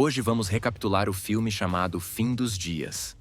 Hoje vamos recapitular o filme chamado Fim dos Dias.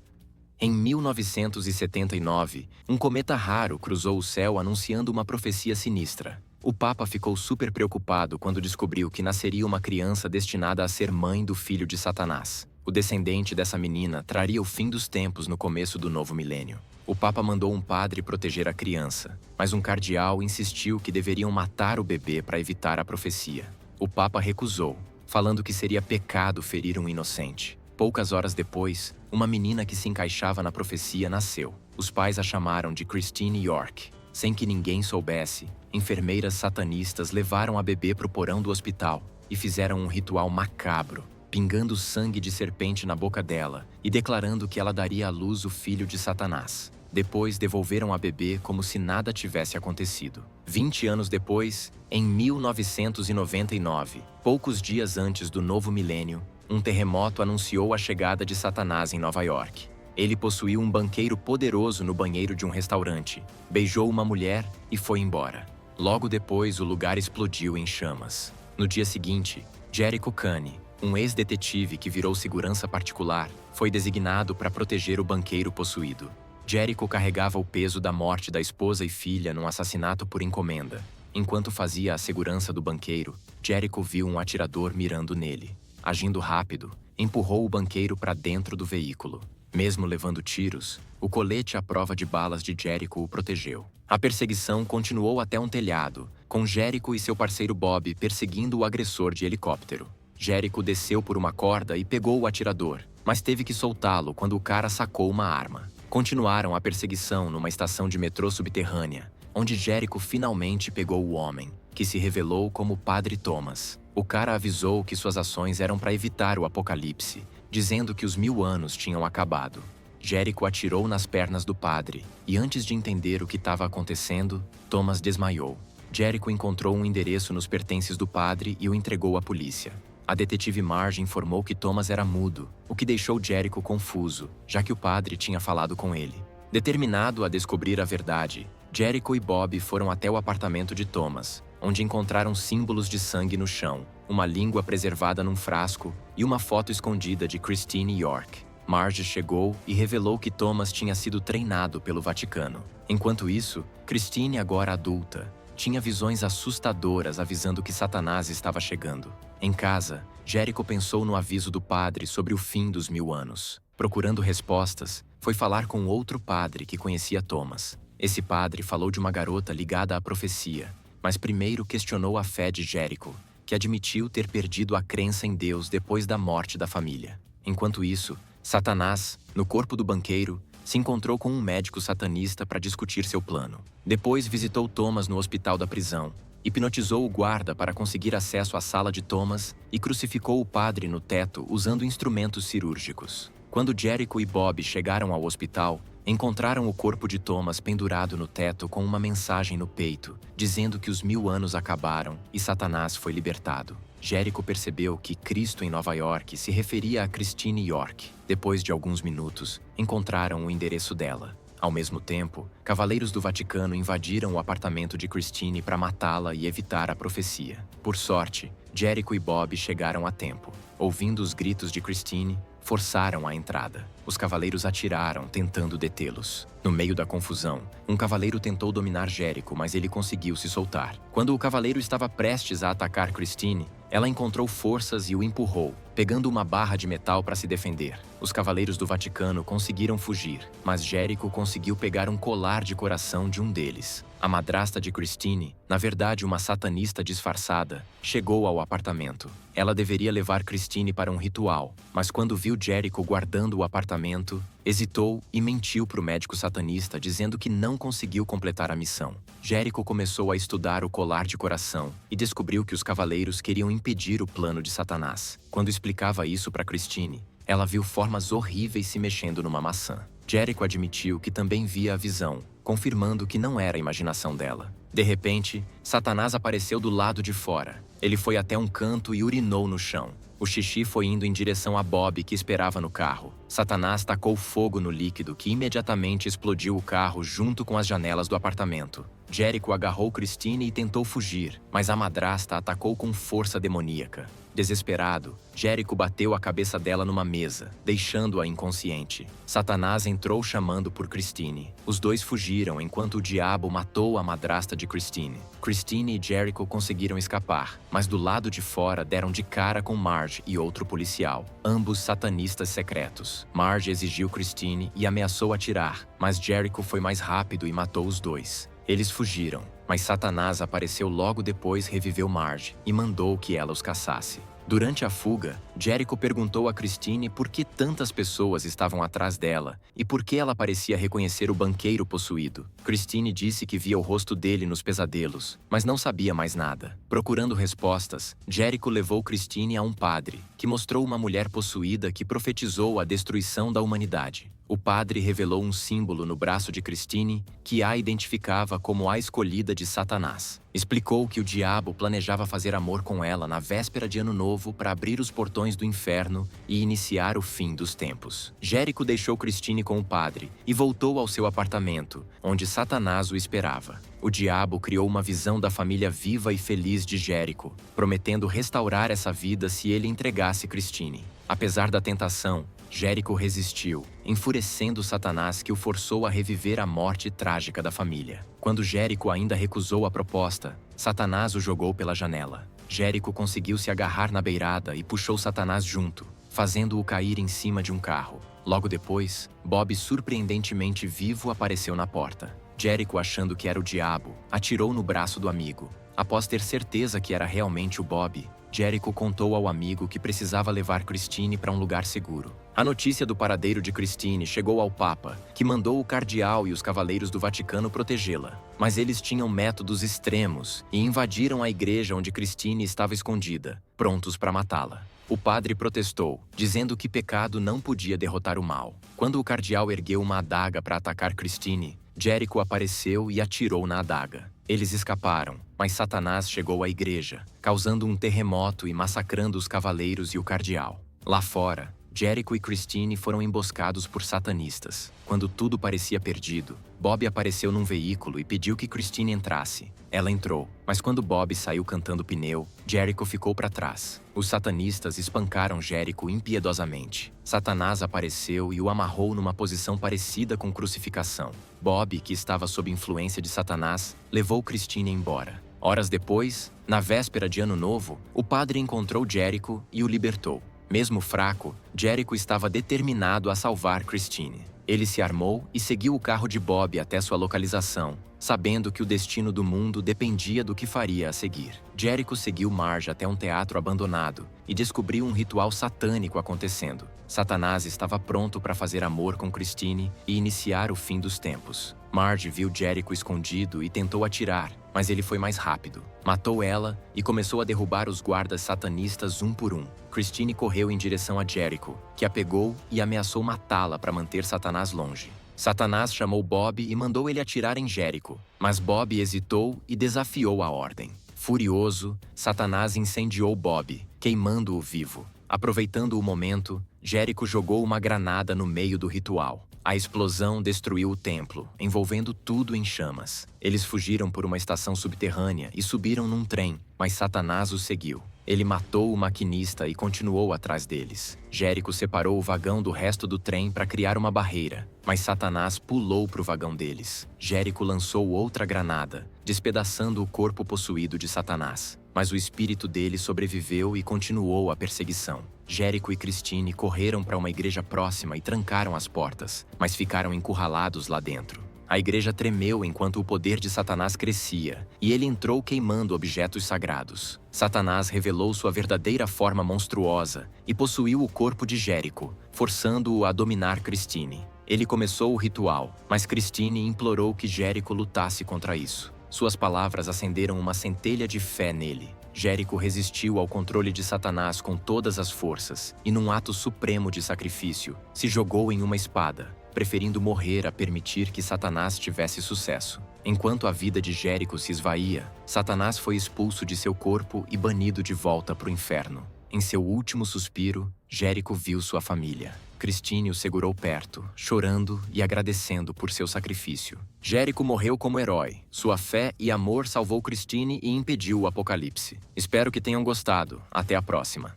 Em 1979, um cometa raro cruzou o céu anunciando uma profecia sinistra. O Papa ficou super preocupado quando descobriu que nasceria uma criança destinada a ser mãe do filho de Satanás. O descendente dessa menina traria o fim dos tempos no começo do novo milênio. O Papa mandou um padre proteger a criança, mas um cardeal insistiu que deveriam matar o bebê para evitar a profecia. O Papa recusou, falando que seria pecado ferir um inocente. Poucas horas depois, uma menina que se encaixava na profecia nasceu. Os pais a chamaram de Christine York. Sem que ninguém soubesse, enfermeiras satanistas levaram a bebê para o porão do hospital e fizeram um ritual macabro, pingando sangue de serpente na boca dela e declarando que ela daria à luz o filho de Satanás. Depois devolveram a bebê como se nada tivesse acontecido. 20 anos depois, em 1999, poucos dias antes do novo milênio, um terremoto anunciou a chegada de Satanás em Nova York. Ele possuiu um banqueiro poderoso no banheiro de um restaurante, beijou uma mulher e foi embora. Logo depois, o lugar explodiu em chamas. No dia seguinte, Jericho Kane, um ex-detetive que virou segurança particular, foi designado para proteger o banqueiro possuído. Jericho carregava o peso da morte da esposa e filha num assassinato por encomenda. Enquanto fazia a segurança do banqueiro, Jericho viu um atirador mirando nele. Agindo rápido, empurrou o banqueiro para dentro do veículo. Mesmo levando tiros, o colete à prova de balas de Jericho o protegeu. A perseguição continuou até um telhado, com Jericho e seu parceiro Bob perseguindo o agressor de helicóptero. Jericho desceu por uma corda e pegou o atirador, mas teve que soltá-lo quando o cara sacou uma arma. Continuaram a perseguição numa estação de metrô subterrânea, onde Jericho finalmente pegou o homem, que se revelou como Padre Thomas. O cara avisou que suas ações eram para evitar o apocalipse, dizendo que os 1000 anos tinham acabado. Jericho atirou nas pernas do padre, e antes de entender o que estava acontecendo, Thomas desmaiou. Jericho encontrou um endereço nos pertences do padre e o entregou à polícia. A detetive Marge informou que Thomas era mudo, o que deixou Jericho confuso, já que o padre tinha falado com ele. Determinado a descobrir a verdade, Jericho e Bob foram até o apartamento de Thomas, onde encontraram símbolos de sangue no chão, uma língua preservada num frasco e uma foto escondida de Christine York. Marge chegou e revelou que Thomas tinha sido treinado pelo Vaticano. Enquanto isso, Christine, agora adulta, tinha visões assustadoras avisando que Satanás estava chegando. Em casa, Jericho pensou no aviso do padre sobre o fim dos 1000 anos. Procurando respostas, foi falar com outro padre que conhecia Thomas. Esse padre falou de uma garota ligada à profecia, mas primeiro questionou a fé de Jericho, que admitiu ter perdido a crença em Deus depois da morte da família. Enquanto isso, Satanás, no corpo do banqueiro, se encontrou com um médico satanista para discutir seu plano. Depois visitou Thomas no hospital da prisão, hipnotizou o guarda para conseguir acesso à sala de Thomas e crucificou o padre no teto usando instrumentos cirúrgicos. Quando Jericho e Bob chegaram ao hospital, encontraram o corpo de Thomas pendurado no teto com uma mensagem no peito, dizendo que os 1000 anos acabaram e Satanás foi libertado. Jericho percebeu que Cristo em Nova York se referia a Christine York. Depois de alguns minutos, encontraram o endereço dela. Ao mesmo tempo, cavaleiros do Vaticano invadiram o apartamento de Christine para matá-la e evitar a profecia. Por sorte, Jericho e Bob chegaram a tempo. Ouvindo os gritos de Christine, forçaram a entrada. Os cavaleiros atiraram, tentando detê-los. No meio da confusão, um cavaleiro tentou dominar Jericho, mas ele conseguiu se soltar. Quando o cavaleiro estava prestes a atacar Christine, ela encontrou forças e o empurrou, pegando uma barra de metal para se defender. Os cavaleiros do Vaticano conseguiram fugir, mas Jericho conseguiu pegar um colar de coração de um deles. A madrasta de Christine, na verdade uma satanista disfarçada, chegou ao apartamento. Ela deveria levar Christine para um ritual, mas quando viu Jericho guardando o apartamento, hesitou e mentiu para o médico satanista dizendo que não conseguiu completar a missão. Jericho começou a estudar o colar de coração e descobriu que os cavaleiros queriam impedir o plano de Satanás. Quando explicava isso para Christine, ela viu formas horríveis se mexendo numa maçã. Jericho admitiu que também via a visão, confirmando que não era a imaginação dela. De repente, Satanás apareceu do lado de fora. Ele foi até um canto e urinou no chão. O xixi foi indo em direção a Bob, que esperava no carro. Satanás tacou fogo no líquido, que imediatamente explodiu o carro junto com as janelas do apartamento. Jericho agarrou Christine e tentou fugir, mas a madrasta atacou com força demoníaca. Desesperado, Jericho bateu a cabeça dela numa mesa, deixando-a inconsciente. Satanás entrou chamando por Christine. Os dois fugiram enquanto o diabo matou a madrasta de Christine. Christine e Jericho conseguiram escapar, mas do lado de fora deram de cara com Marge e outro policial, ambos satanistas secretos. Marge exigiu Christine e ameaçou atirar, mas Jericho foi mais rápido e matou os dois. Eles fugiram, mas Satanás apareceu logo depois, reviveu Marge e mandou que ela os caçasse. Durante a fuga, Jericho perguntou a Christine por que tantas pessoas estavam atrás dela e por que ela parecia reconhecer o banqueiro possuído. Christine disse que via o rosto dele nos pesadelos, mas não sabia mais nada. Procurando respostas, Jericho levou Christine a um padre, que mostrou uma mulher possuída que profetizou a destruição da humanidade. O padre revelou um símbolo no braço de Christine que a identificava como a escolhida de Satanás. Explicou que o diabo planejava fazer amor com ela na véspera de Ano Novo para abrir os portões do inferno e iniciar o fim dos tempos. Jericho deixou Christine com o padre e voltou ao seu apartamento, onde Satanás o esperava. O diabo criou uma visão da família viva e feliz de Jericho, prometendo restaurar essa vida se ele entregasse Christine. Apesar da tentação, Jericho resistiu, enfurecendo Satanás, que o forçou a reviver a morte trágica da família. Quando Jericho ainda recusou a proposta, Satanás o jogou pela janela. Jericho conseguiu se agarrar na beirada e puxou Satanás junto, fazendo-o cair em cima de um carro. Logo depois, Bob, surpreendentemente vivo, apareceu na porta. Jericho, achando que era o diabo, atirou no braço do amigo. Após ter certeza que era realmente o Bob, Jericho contou ao amigo que precisava levar Christine para um lugar seguro. A notícia do paradeiro de Christine chegou ao Papa, que mandou o cardeal e os cavaleiros do Vaticano protegê-la. Mas eles tinham métodos extremos e invadiram a igreja onde Christine estava escondida, prontos para matá-la. O padre protestou, dizendo que pecado não podia derrotar o mal. Quando o cardeal ergueu uma adaga para atacar Christine, Jericho apareceu e atirou na adaga. Eles escaparam, mas Satanás chegou à igreja, causando um terremoto e massacrando os cavaleiros e o cardeal. Lá fora, Jericho e Christine foram emboscados por satanistas. Quando tudo parecia perdido, Bob apareceu num veículo e pediu que Christine entrasse. Ela entrou, mas quando Bob saiu cantando pneu, Jericho ficou para trás. Os satanistas espancaram Jericho impiedosamente. Satanás apareceu e o amarrou numa posição parecida com crucificação. Bob, que estava sob influência de Satanás, levou Christine embora. Horas depois, na véspera de Ano Novo, o padre encontrou Jericho e o libertou. Mesmo fraco, Jericho estava determinado a salvar Christine. Ele se armou e seguiu o carro de Bob até sua localização, sabendo que o destino do mundo dependia do que faria a seguir. Jericho seguiu Marge até um teatro abandonado e descobriu um ritual satânico acontecendo. Satanás estava pronto para fazer amor com Christine e iniciar o fim dos tempos. Marge viu Jericho escondido e tentou atirar, mas ele foi mais rápido. Matou ela e começou a derrubar os guardas satanistas um por um. Christine correu em direção a Jericho, que a pegou e ameaçou matá-la para manter Satanás longe. Satanás chamou Bob e mandou ele atirar em Jericho, mas Bob hesitou e desafiou a ordem. Furioso, Satanás incendiou Bob, queimando-o vivo. Aproveitando o momento, Jericho jogou uma granada no meio do ritual. A explosão destruiu o templo, envolvendo tudo em chamas. Eles fugiram por uma estação subterrânea e subiram num trem, mas Satanás os seguiu. Ele matou o maquinista e continuou atrás deles. Jericho separou o vagão do resto do trem para criar uma barreira, mas Satanás pulou para o vagão deles. Jericho lançou outra granada, despedaçando o corpo possuído de Satanás. Mas o espírito dele sobreviveu e continuou a perseguição. Jericho e Christine correram para uma igreja próxima e trancaram as portas, mas ficaram encurralados lá dentro. A igreja tremeu enquanto o poder de Satanás crescia, e ele entrou queimando objetos sagrados. Satanás revelou sua verdadeira forma monstruosa e possuiu o corpo de Jericho, forçando-o a dominar Christine. Ele começou o ritual, mas Christine implorou que Jericho lutasse contra isso. Suas palavras acenderam uma centelha de fé nele. Jericho resistiu ao controle de Satanás com todas as forças e, num ato supremo de sacrifício, se jogou em uma espada, preferindo morrer a permitir que Satanás tivesse sucesso. Enquanto a vida de Jericho se esvaía, Satanás foi expulso de seu corpo e banido de volta para o inferno. Em seu último suspiro, Jericho viu sua família. Christine o segurou perto, chorando e agradecendo por seu sacrifício. Jericho morreu como herói. Sua fé e amor salvou Christine e impediu o apocalipse. Espero que tenham gostado. Até a próxima.